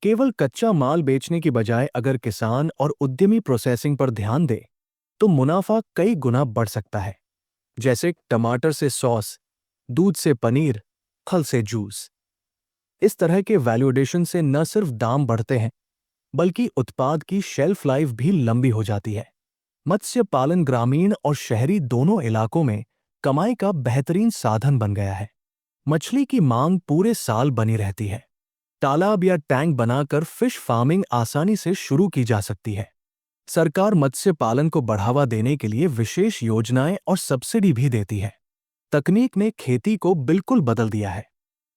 केवल कच्चा माल बेचने की बजाय अगर किसान और उद्यमी प्रोसेसिंग पर ध्यान दे तो मुनाफा कई गुना बढ़ सकता है। जैसे टमाटर से सॉस, दूध से पनीर, फल से जूस। इस तरह के वैल्यूएडेशन से न सिर्फ दाम बढ़ते हैं बल्कि उत्पाद की शेल्फ लाइफ भी लंबी हो जाती है। मत्स्य पालन ग्रामीण और शहरी दोनों इलाकों में कमाई का बेहतरीन साधन बन गया है। मछली की मांग पूरे साल बनी रहती है। तालाब या टैंक बनाकर फिश फार्मिंग आसानी से शुरू की जा सकती है। सरकार मत्स्य पालन को बढ़ावा देने के लिए विशेष योजनाएं और सब्सिडी भी देती है। तकनीक ने खेती को बिल्कुल बदल दिया है।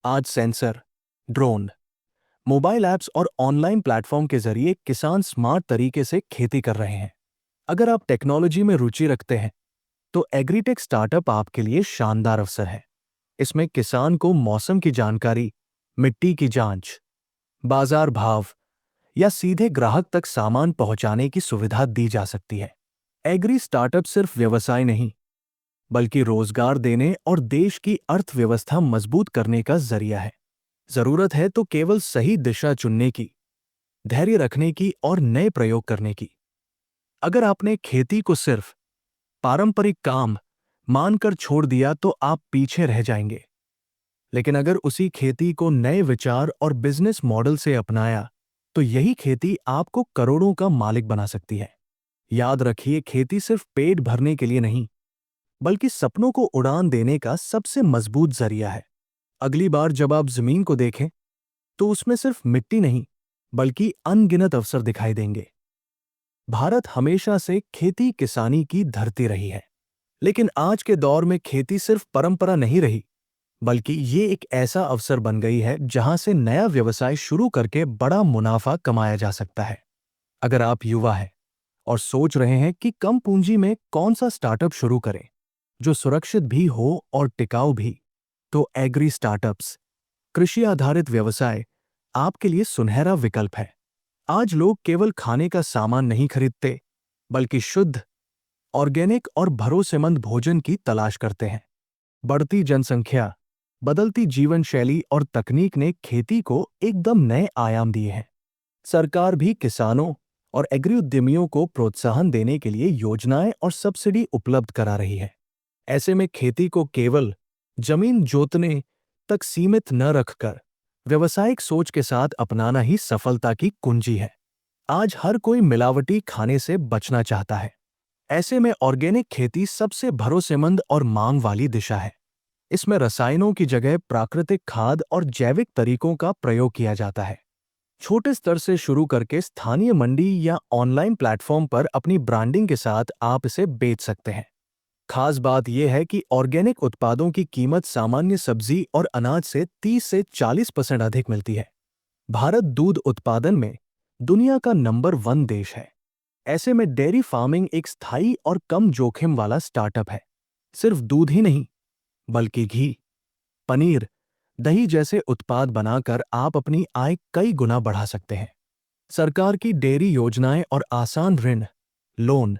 आज सेंसर, ड्रोन, मोबाइल ऐप्स और ऑनलाइन प्लेटफॉर्म के जरिए किसान स्मार्ट तरीके से खेती कर रहे हैं। अगर आप टेक्नोलॉजी में रुचि रखते हैं तो एग्रीटेक स्टार्टअप आपके लिए शानदार अवसर है। इसमें किसान को मौसम की जानकारी, मिट्टी की जांच, बाजार भाव या सीधे ग्राहक तक सामान पहुंचाने की सुविधा दी जा सकती है। एग्री स्टार्टअप सिर्फ व्यवसाय नहीं बल्कि रोजगार देने और देश की अर्थव्यवस्था मजबूत करने का जरिया है। जरूरत है तो केवल सही दिशा चुनने की, धैर्य रखने की और नए प्रयोग करने की। अगर आपने खेती को सिर्फ पारंपरिक काम मानकर छोड़ दिया तो आप पीछे रह जाएंगे। लेकिन अगर उसी खेती को नए विचार और बिजनेस मॉडल से अपनाया तो यही खेती आपको करोड़ों का मालिक बना सकती है। याद रखिए, खेती सिर्फ पेट भरने के लिए नहीं बल्कि सपनों को उड़ान देने का सबसे मजबूत जरिया है। अगली बार जब आप जमीन को देखें तो उसमें सिर्फ मिट्टी नहीं बल्कि अनगिनत अवसर दिखाई देंगे। भारत हमेशा से खेती किसानी की धरती रही है, लेकिन आज के दौर में खेती सिर्फ परंपरा नहीं रही बल्कि ये एक ऐसा अवसर बन गई है जहां से नया व्यवसाय शुरू करके बड़ा मुनाफा कमाया जा सकता है। अगर आप युवा हैं और सोच रहे हैं कि कम पूंजी में कौन सा स्टार्टअप शुरू करें जो सुरक्षित भी हो और टिकाऊ भी, तो एग्री स्टार्टअप्स, कृषि आधारित व्यवसाय आपके लिए सुनहरा विकल्प है। आज लोग केवल खाने का सामान नहीं खरीदते बल्कि शुद्ध, ऑर्गेनिक और भरोसेमंद भोजन की तलाश करते हैं। बढ़ती जनसंख्या, बदलती जीवन शैली और तकनीक ने खेती को एकदम नए आयाम दिए हैं। सरकार भी किसानों और एग्री उद्यमियों को प्रोत्साहन देने के लिए योजनाएं और सब्सिडी उपलब्ध करा रही है। ऐसे में खेती को केवल जमीन जोतने तक सीमित न रखकर व्यावसायिक सोच के साथ अपनाना ही सफलता की कुंजी है। आज हर कोई मिलावटी खाने से बचना चाहता है। ऐसे में ऑर्गेनिक खेती सबसे भरोसेमंद और मांग वाली दिशा है। इसमें रसायनों की जगह प्राकृतिक खाद और जैविक तरीकों का प्रयोग किया जाता है। छोटे स्तर से शुरू करके स्थानीय मंडी या ऑनलाइन प्लेटफॉर्म पर अपनी ब्रांडिंग के साथ आप इसे बेच सकते हैं। खास बात यह है कि ऑर्गेनिक उत्पादों की कीमत सामान्य सब्जी और अनाज से 30 से 40% अधिक मिलती है। भारत दूध उत्पादन में दुनिया का नंबर 1 देश है। ऐसे में डेयरी फार्मिंग एक स्थायी और कम जोखिम वाला स्टार्टअप है। सिर्फ दूध ही नहीं बल्कि घी, पनीर, दही जैसे उत्पाद बनाकर आप अपनी आय कई गुना बढ़ा सकते हैं। सरकार की डेयरी योजनाएं और आसान ऋण, लोन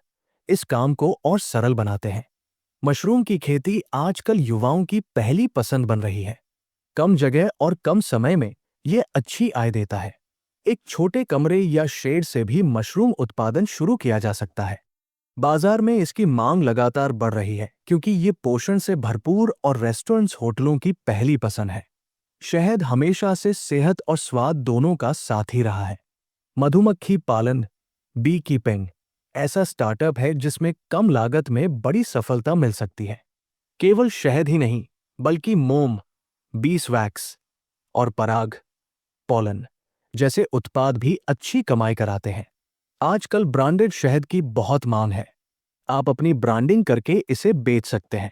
इस काम को और सरल बनाते हैं। मशरूम की खेती आजकल युवाओं की पहली पसंद बन रही है। कम जगह और कम समय में यह अच्छी आय देता है। एक छोटे कमरे या शेड से भी मशरूम उत्पादन शुरू किया जा सकता है। बाजार में इसकी मांग लगातार बढ़ रही है क्योंकि ये पोषण से भरपूर और रेस्टोरेंट्स, होटलों की पहली पसंद है। शहद हमेशा से सेहत और स्वाद दोनों का साथी रहा है। मधुमक्खी पालन, बी कीपिंग ऐसा स्टार्टअप है जिसमें कम लागत में बड़ी सफलता मिल सकती है। केवल शहद ही नहीं बल्कि मोम, बीस वैक्स और पराग, पॉलन जैसे उत्पाद भी अच्छी कमाई कराते हैं। आजकल ब्रांडेड शहद की बहुत मांग है। आप अपनी ब्रांडिंग करके इसे बेच सकते हैं।